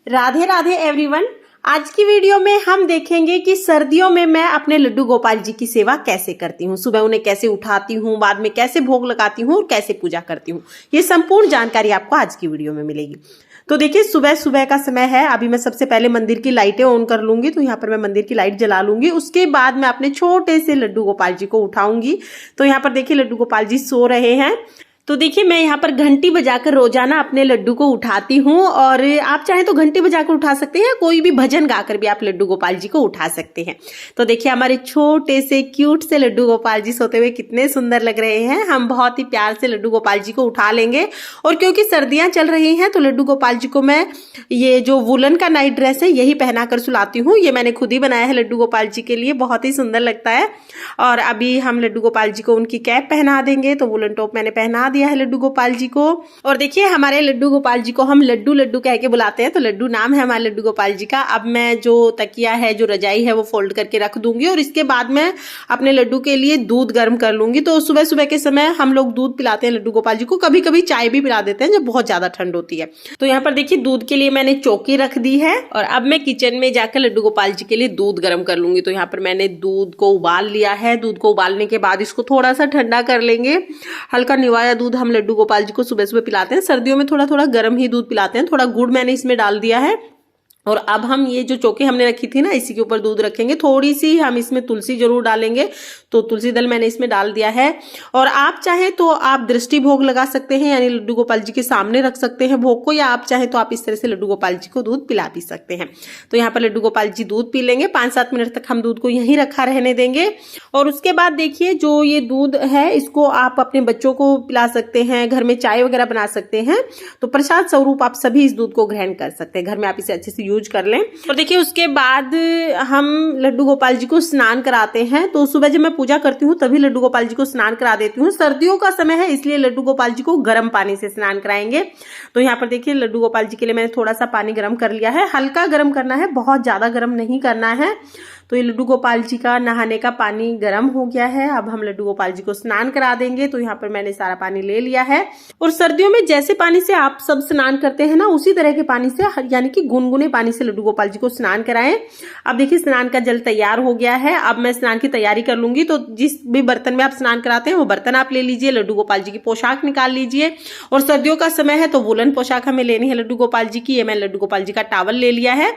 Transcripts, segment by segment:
Radhe Radhe everyone. आज की video में हम देखेंगे कि सर्दियों में मैं अपने लड्डू गोपाल जी की सेवा कैसे करती हूँ। सुबह उन्हें कैसे उठाती हूँ, बाद में कैसे भोग लगाती हूँ और कैसे पूजा करती हूँ। ये संपूर्ण जानकारी आपको आज की वीडियो में मिलेगी। तो देखिए, सुबह सुबह का समय है। अभी मैं सबसे पहले मंदिर की लाइटें ऑन कर लूंगी। तो यहाँ पर मैं मंदिर की लाइट जला लूंगी। उसके बाद मैं अपने छोटे से लड्डू गोपाल जी को उठाऊंगी। तो यहाँ पर देखिए, लड्डू गोपाल जी सो रहे हैं। तो देखिए, मैं यहाँ पर घंटी बजाकर रोजाना अपने लड्डू को उठाती हूँ। और आप चाहें तो घंटी बजाकर उठा सकते हैं, कोई भी भजन गाकर भी आप लड्डू गोपाल जी को उठा सकते हैं। तो देखिए, हमारे छोटे से क्यूट से लड्डू गोपाल जी सोते हुए कितने सुंदर लग रहे हैं। हम बहुत ही प्यार से लड्डू गोपाल जी को उठा लेंगे। और क्योंकि सर्दियां चल रही हैं तो लड्डू गोपाल जी को मैं ये जो वुलन का नाइट ड्रेस है यही पहना कर सुलाती हूँ। ये मैंने खुद ही बनाया है लड्डू गोपाल जी के लिए, बहुत ही सुंदर लगता है। और अभी हम लड्डू गोपाल जी को उनकी कैप पहना देंगे। तो वुलन टॉप मैंने पहना दिया है लड्डू गोपाल जी को। और देखिए, हमारे लड्डू गोपाल जी को हम लड्डू लड्डू कह के बुलाते हैं। तो लड्डू नाम है हमारे लड्डू गोपाल जी का। अब मैं जो तकिया है, जो रजाई है, वो फोल्ड करके रख दूंगी। और इसके बाद मैं अपने लड्डू के लिए दूध गर्म कर लूंगी। तो सुबह सुबह के समय हम लोग दूध पिलाते हैं लड्डू गोपाल जी को। कभी कभी चाय भी पिला देते हैं जब बहुत ज्यादा ठंड होती है। तो यहाँ पर देखिए, दूध के लिए मैंने चौकी रख दी है। और अब मैं किचन में जाकर लड्डू गोपाल जी के लिए दूध गर्म कर लूंगी। तो यहाँ पर मैंने दूध को उबाल लिया है। दूध को उबालने के बाद इसको थोड़ा सा ठंडा कर लेंगे। हल्का निवाया दूध हम लड्डू गोपाल जी को सुबह सुबह पिलाते हैं। सर्दियों में थोड़ा थोड़ा गर्म ही दूध पिलाते हैं। थोड़ा गुड़ मैंने इसमें डाल दिया है। और अब हम ये जो चौकी हमने रखी थी ना, इसी के ऊपर दूध रखेंगे। थोड़ी सी हम इसमें तुलसी जरूर डालेंगे। तो तुलसी दल मैंने इसमें डाल दिया है। और आप चाहें तो आप दृष्टि भोग लगा सकते हैं, यानी लड्डू गोपाल जी के सामने रख सकते हैं भोग को। या आप चाहें तो आप इस तरह से लड्डू गोपाल जी को दूध पिला भी सकते हैं। तो यहाँ पर लड्डू गोपाल जी दूध पी लेंगे। 5-7 मिनट तक हम दूध को यहीं रखा रहने देंगे। और उसके बाद देखिए, जो ये दूध है इसको आप अपने बच्चों को पिला सकते हैं, घर में चाय वगैरह बना सकते हैं। तो प्रसाद स्वरूप आप सभी इस दूध को ग्रहण कर सकते हैं। घर में आप इसे अच्छे से यूज कर लें। और देखिए, उसके बाद हम लड्डू गोपाल जी को स्नान कराते हैं। तो सुबह जब मैं पूजा करती हूँ तभी लड्डू गोपाल जी को स्नान करा देती हूँ। सर्दियों का समय है, इसलिए लड्डू गोपाल जी को गर्म पानी से स्नान कराएंगे। तो यहाँ पर देखिए, लड्डू गोपाल जी के लिए मैंने थोड़ा सा पानी गर्म कर लिया है। हल्का गर्म करना है, बहुत ज्यादा गर्म नहीं करना है। तो ये लड्डू गोपाल जी का नहाने का पानी गर्म हो गया है। अब हम लड्डू गोपाल जी को स्नान करा देंगे। तो यहाँ पर मैंने सारा पानी ले लिया है। और सर्दियों में जैसे पानी से आप सब स्नान करते हैं ना, उसी तरह के पानी से, यानी कि गुनगुने पानी से लड्डू गोपाल जी को स्नान कराएं। अब देखिए, स्नान का जल तैयार हो गया है। अब मैं स्नान की तैयारी कर लूंगी। तो जिस भी बर्तन में आप स्नान कराते हैं वो बर्तन आप ले लीजिए। लड्डू गोपाल जी की पोशाक निकाल लीजिए। और सर्दियों का समय है तो वुलन पोशाक हमें लेनी है लड्डू गोपाल जी की। ये मैं लड्डू गोपाल जी का टॉवल ले लिया है।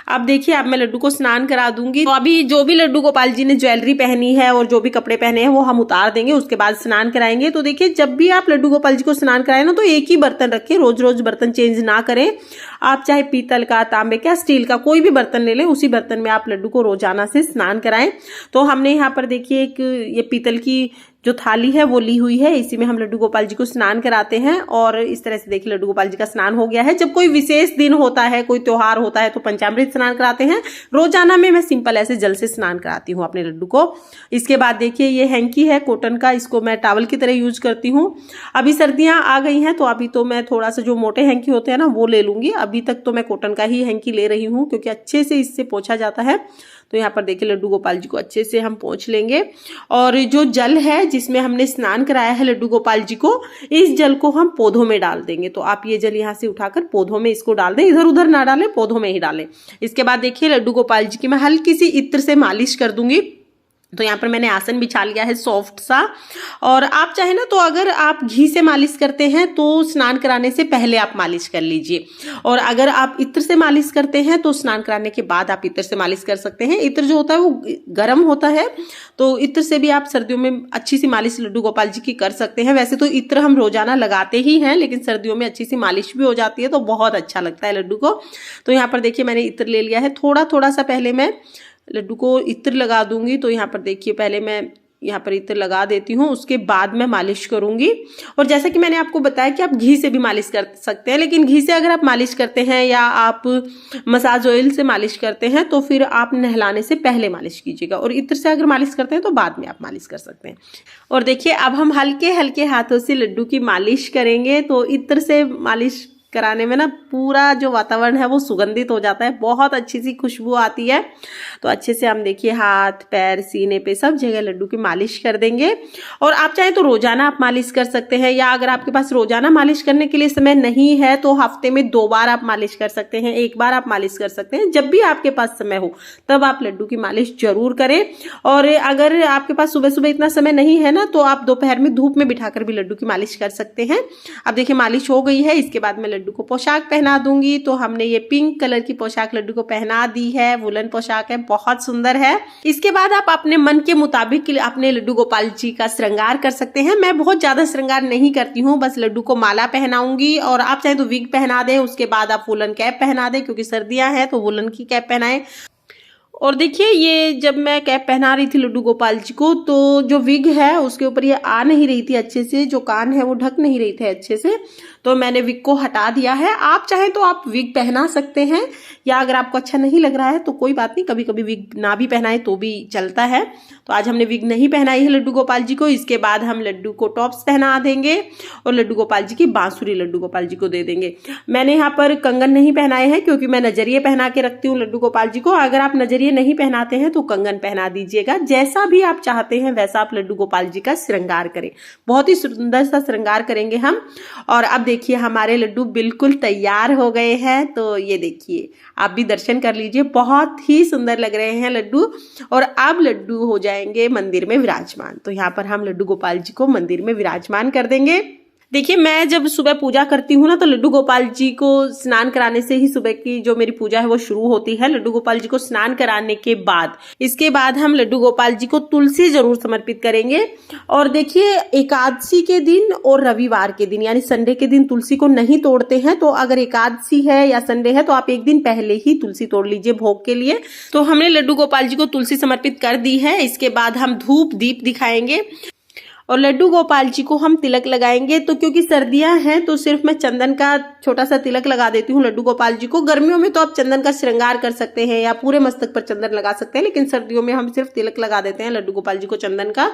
अब देखिए, अब मैं लड्डू को स्नान करा दूंगी। तो अभी जो भी लड्डू गोपाल जी ने ज्वेलरी पहनी है और जो भी कपड़े पहने हैं वो हम उतार देंगे। उसके बाद स्नान कराएंगे। तो देखिए, जब भी आप लड्डू गोपाल जी को स्नान कराएं ना, तो एक ही बर्तन रखें। रोज रोज बर्तन चेंज ना करें। आप चाहे पीतल का, तांबे का, स्टील का कोई भी बर्तन ले लें, उसी बर्तन में आप लड्डू को रोजाना से स्नान कराएं। तो हमने यहाँ पर देखिए, एक ये पीतल की जो थाली है वो ली हुई है। इसी में हम लड्डू गोपाल जी को स्नान कराते हैं। और इस तरह से देखिए, लड्डू गोपाल जी का स्नान हो गया है। जब कोई विशेष दिन होता है, कोई त्योहार होता है, तो पंचामृत स्नान कराते हैं। रोजाना में मैं सिंपल ऐसे जल से स्नान कराती हूँ अपने लड्डू को। इसके बाद देखिए, ये हैंकी है कॉटन का, इसको मैं टॉवल की तरह यूज करती हूँ। अभी सर्दियां आ गई हैं तो अभी तो मैं थोड़ा सा जो मोटे हैंकी होते हैं ना वो ले लूंगी। अभी तक तो मैं कॉटन का ही हैंकी ले रही हूँ, क्योंकि अच्छे से इससे पोंछा जाता है। तो यहाँ पर देखिए, लड्डू गोपाल जी को अच्छे से हम पोंछ लेंगे। और जो जल है जिसमें हमने स्नान कराया है लड्डू गोपाल जी को, इस जल को हम पौधों में डाल देंगे। तो आप ये जल यहाँ से उठाकर पौधों में इसको डाल दें। इधर उधर ना डालें, पौधों में ही डालें। इसके बाद देखिए, लड्डू गोपाल जी की मैं हल्की सी इत्र से मालिश कर दूंगी। तो यहाँ पर मैंने आसन बिछा लिया है सॉफ्ट सा। और आप चाहे ना तो अगर आप घी से मालिश करते हैं तो स्नान कराने से पहले आप मालिश कर लीजिए। और अगर आप इत्र से मालिश करते हैं तो स्नान कराने के बाद आप इत्र से मालिश कर सकते हैं। इत्र जो होता है वो गर्म होता है, तो इत्र से भी आप सर्दियों में अच्छी सी मालिश लड्डू गोपाल जी की कर सकते हैं। वैसे तो इत्र हम रोजाना लगाते ही हैं, लेकिन सर्दियों में अच्छी सी मालिश भी हो जाती है तो बहुत अच्छा लगता है लड्डू को। तो यहाँ पर देखिए, मैंने इत्र ले लिया है। थोड़ा थोड़ा सा पहले मैं लड्डू को इत्र लगा दूंगी। तो यहाँ पर देखिए, पहले मैं यहाँ पर इत्र लगा देती हूँ, उसके बाद मैं मालिश करूंगी। और जैसा कि मैंने आपको बताया कि आप घी से भी मालिश कर सकते हैं, लेकिन घी से अगर आप मालिश करते हैं या आप मसाज ऑयल से मालिश करते हैं तो फिर आप नहलाने से पहले मालिश कीजिएगा। और इत्र से अगर मालिश करते हैं तो बाद में आप मालिश कर सकते हैं। और देखिए, अब हम हल्के हल्के हाथों से लड्डू की मालिश करेंगे। तो इत्र से मालिश कराने में ना पूरा जो वातावरण है वो सुगंधित हो जाता है, बहुत अच्छी सी खुशबू आती है। तो अच्छे से हम देखिए हाथ पैर सीने पे सब जगह लड्डू की मालिश कर देंगे। और आप चाहे तो रोजाना आप मालिश कर सकते हैं, या अगर आपके पास रोजाना मालिश करने के लिए समय नहीं है तो हफ्ते में 2 बार आप मालिश कर सकते हैं, 1 बार आप मालिश कर सकते हैं। जब भी आपके पास समय हो तब आप लड्डू की मालिश जरूर करें। और अगर आपके पास सुबह सुबह इतना समय नहीं है ना तो आप दोपहर में धूप में बिठाकर भी लड्डू की मालिश कर सकते हैं। अब देखिए मालिश हो गई है, इसके बाद मैं लड्डू को पोशाक पहना दूंगी। तो हमने ये पिंक कलर की पोशाक लड्डू को पहना दी है, वुलन पोशाक है, बहुत सुंदर है। इसके बाद आप अपने मन के मुताबिक अपने लड्डू गोपाल जी का श्रृंगार कर सकते हैं। मैं बहुत ज्यादा श्रृंगार नहीं करती हूँ, बस लड्डू को माला पहनाऊंगी। और आप चाहे तो विग पहना दें, उसके बाद आप वुलन कैप पहना दें, क्योंकि सर्दियां हैं तो वुलन की कैप पहनाएं। और देखिए ये जब मैं कैप पहना रही थी लड्डू गोपाल जी को, तो जो विग है उसके ऊपर ये आ नहीं रही थी अच्छे से, जो कान है वो ढक नहीं रही थे अच्छे से, तो मैंने विग को हटा दिया है। आप चाहें तो आप विग पहना सकते हैं, या अगर आपको अच्छा नहीं लग रहा है तो कोई बात नहीं, कभी कभी विग ना भी पहनाए तो भी चलता है। तो आज हमने विग नहीं पहनाई है लड्डू गोपाल जी को। इसके बाद हम लड्डू को टॉप्स पहना देंगे और लड्डू गोपाल जी की बांसुरी लड्डू गोपाल जी को दे देंगे। मैंने यहाँ पर कंगन नहीं पहनाए हैं क्योंकि मैं नजरिए पहना के रखती हूँ लड्डू गोपाल जी को। अगर आप नजरिए नहीं पहनाते हैं तो कंगन पहना दीजिएगा, जैसा भी आप चाहते हैं वैसा आप लड्डू गोपाल जी का श्रृंगार करें। बहुत ही सुंदर सा श्रृंगार करेंगे हम। और अब देखिए हमारे लड्डू बिल्कुल तैयार हो गए हैं। तो ये देखिए आप भी दर्शन कर लीजिए, बहुत ही सुंदर लग रहे हैं लड्डू। और अब लड्डू हो जाएंगे मंदिर में विराजमान। तो यहाँ पर हम लड्डू गोपाल जी को मंदिर में विराजमान कर देंगे। देखिए मैं जब सुबह पूजा करती हूँ ना तो लड्डू गोपाल जी को स्नान कराने से ही सुबह की जो मेरी पूजा है वो शुरू होती है। लड्डू गोपाल जी को स्नान कराने के बाद इसके बाद हम लड्डू गोपाल जी को तुलसी जरूर समर्पित करेंगे। और देखिए एकादशी के दिन और रविवार के दिन यानी संडे के दिन तुलसी को नहीं तोड़ते हैं, तो अगर एकादशी है या संडे है तो आप एक दिन पहले ही तुलसी तोड़ लीजिए भोग के लिए। तो हमने लड्डू गोपाल जी को तुलसी समर्पित कर दी है। इसके बाद हम धूप दीप दिखाएंगे और लड्डू गोपाल जी को हम तिलक लगाएंगे। तो क्योंकि सर्दियां हैं तो सिर्फ मैं चंदन का छोटा सा तिलक लगा देती हूँ लड्डू गोपाल जी को। गर्मियों में तो आप चंदन का श्रृंगार कर सकते हैं या पूरे मस्तक पर चंदन लगा सकते हैं, लेकिन सर्दियों में हम सिर्फ तिलक लगा देते हैं लड्डू गोपाल जी को चंदन का।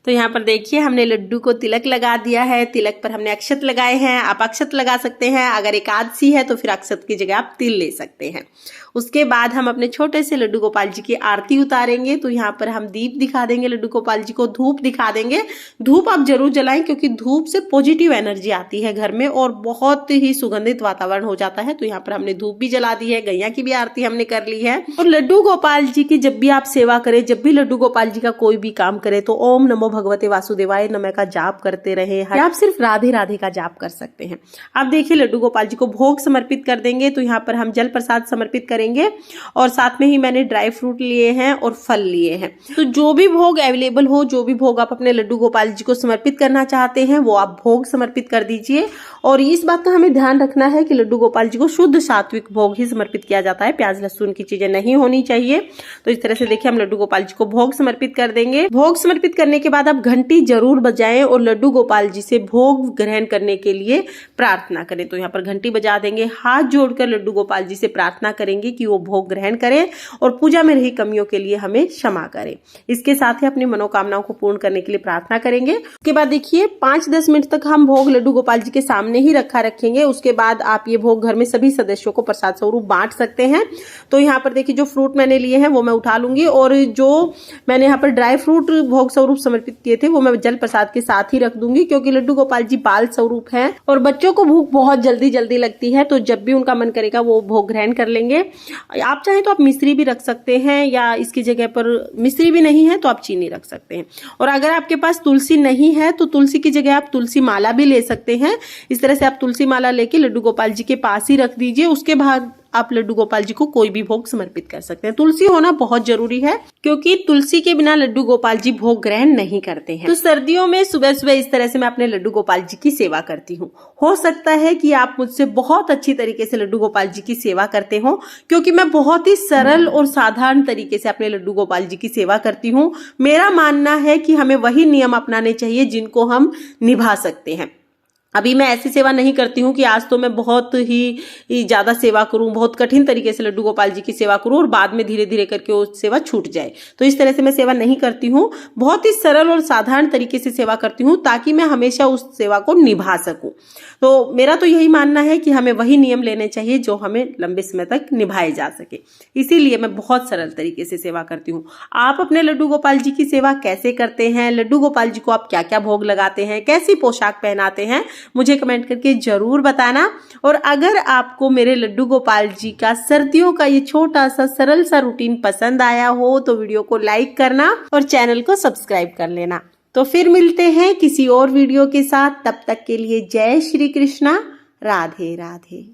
तो यहाँ पर देखिए हमने लड्डू को तिलक लगा दिया है। तिलक पर हमने अक्षत लगाए हैं, आप अक्षत लगा सकते हैं। अगर एकादशी है तो फिर अक्षत की जगह आप तिल ले सकते हैं। उसके बाद हम अपने छोटे से लड्डू गोपाल जी की आरती उतारेंगे। तो यहाँ पर हम दीप दिखा देंगे लड्डू गोपाल जी को, धूप दिखा देंगे। धूप आप जरूर जलाएं क्योंकि धूप से पॉजिटिव एनर्जी आती है घर में और बहुत ही सुगंधित वातावरण हो जाता है। तो यहाँ पर हमने धूप भी जला दी है, गैया की भी आरती हमने कर ली है। और लड्डू गोपाल जी की जब भी आप सेवा करें, जब भी लड्डू गोपाल जी का कोई भी काम करे तो ओम नमो भगवते वासुदेवाय नमः का जाप करते रहे, या आप सिर्फ राधे राधे का जाप कर सकते हैं। आप देखिए लड्डू गोपाल जी को भोग समर्पित कर देंगे। तो यहाँ पर हम जल प्रसाद समर्पित करेंगे और साथ में ही मैंने ड्राई फ्रूट लिए हैं और फल लिए हैं। तो जो भी भोग अवेलेबल हो, जो भी भोग आप अपने लड्डू गोपाल जी को समर्पित करना चाहते हैं वो आप भोग समर्पित कर दीजिए। और इस बात का हमें ध्यान रखना है कि लड्डू गोपाल जी को शुद्ध सात्विक भोग ही समर्पित किया जाता है, प्याज लहसुन की चीजें नहीं होनी चाहिए। तो इस तरह से देखिए हम लड्डू गोपाल जी को भोग समर्पित कर देंगे। भोग समर्पित करने के बाद आप घंटी जरूर बजाएं और लड्डू गोपाल जी से भोग ग्रहण करने के लिए प्रार्थना करें। तो यहाँ पर घंटी बजा देंगे, हाथ जोड़कर लड्डू गोपाल जी से प्रार्थना करेंगे कि वो भोग ग्रहण करें और पूजा में रही कमियों के लिए हमें क्षमा करें। इसके साथ ही अपनी मनोकामनाओं को पूर्ण करने के लिए प्रार्थना करेंगे। उसके बाद देखिए 5-10 मिनट तक हम भोग लड्डू गोपाल जी के सामने ही रखेंगे। उसके बाद आप ये भोग घर में सभी सदस्यों को प्रसाद स्वरूप बांट सकते हैं। तो यहाँ पर देखिए जो फ्रूट मैंने लिए हैं वो मैं उठा लूंगी और जो मैंने यहाँ पर ड्राई फ्रूट भोग स्वरूप समर्पित किए थे वो मैं जल प्रसाद के साथ ही रख दूंगी, क्योंकि लड्डू गोपाल जी बाल स्वरूप हैं और बच्चों को भूख बहुत जल्दी लगती है। तो जब भी उनका मन करेगा वो भोग ग्रहण कर लेंगे। आप चाहें तो आप मिश्री भी रख सकते हैं, या इसकी जगह पर मिश्री भी नहीं है तो आप चीनी रख सकते हैं। और अगर आपके पास तुलसी नहीं है तो तुलसी की जगह आप तुलसी माला भी ले सकते हैं। इस तरह से आप तुलसी माला लेके लड्डू गोपाल जी के पास ही रख दीजिए। उसके बाद आप लड्डू गोपाल जी को कोई भी भोग समर्पित कर सकते हैं। तुलसी होना बहुत जरूरी है क्योंकि तुलसी के बिना लड्डू गोपाल जी भोग ग्रहण नहीं करते हैं। तो सर्दियों में सुबह सुबह इस तरह से मैं अपने लड्डू गोपाल जी की सेवा करती हूँ। हो सकता है कि आप मुझसे बहुत अच्छी तरीके से लड्डू गोपाल जी की सेवा करते हो, क्योंकि मैं बहुत ही सरल और साधारण तरीके से अपने लड्डू गोपाल जी की सेवा करती हूँ। मेरा मानना है कि हमें वही नियम अपनाने चाहिए जिनको हम निभा सकते हैं। अभी मैं ऐसी सेवा नहीं करती हूँ कि आज तो मैं बहुत ही ज्यादा सेवा करूँ, बहुत कठिन तरीके से लड्डू गोपाल जी की सेवा करूँ और बाद में धीरे धीरे करके वो सेवा छूट जाए। तो इस तरह से मैं सेवा नहीं करती हूँ, बहुत ही सरल और साधारण तरीके से सेवा करती हूँ ताकि मैं हमेशा उस सेवा को निभा सकूं। तो मेरा तो यही मानना है कि हमें वही नियम लेने चाहिए जो हमें लंबे समय तक निभाए जा सके, इसीलिए मैं बहुत सरल तरीके से सेवा करती हूँ। आप अपने लड्डू गोपाल जी की सेवा कैसे करते हैं? लड्डू गोपाल जी को आप क्या क्या भोग लगाते हैं? कैसी पोशाक पहनाते हैं? मुझे कमेंट करके जरूर बताना। और अगर आपको मेरे लड्डू गोपाल जी का सर्दियों का ये छोटा सा सरल सा रूटीन पसंद आया हो तो वीडियो को लाइक करना और चैनल को सब्सक्राइब कर लेना। तो फिर मिलते हैं किसी और वीडियो के साथ, तब तक के लिए जय श्री कृष्णा, राधे राधे।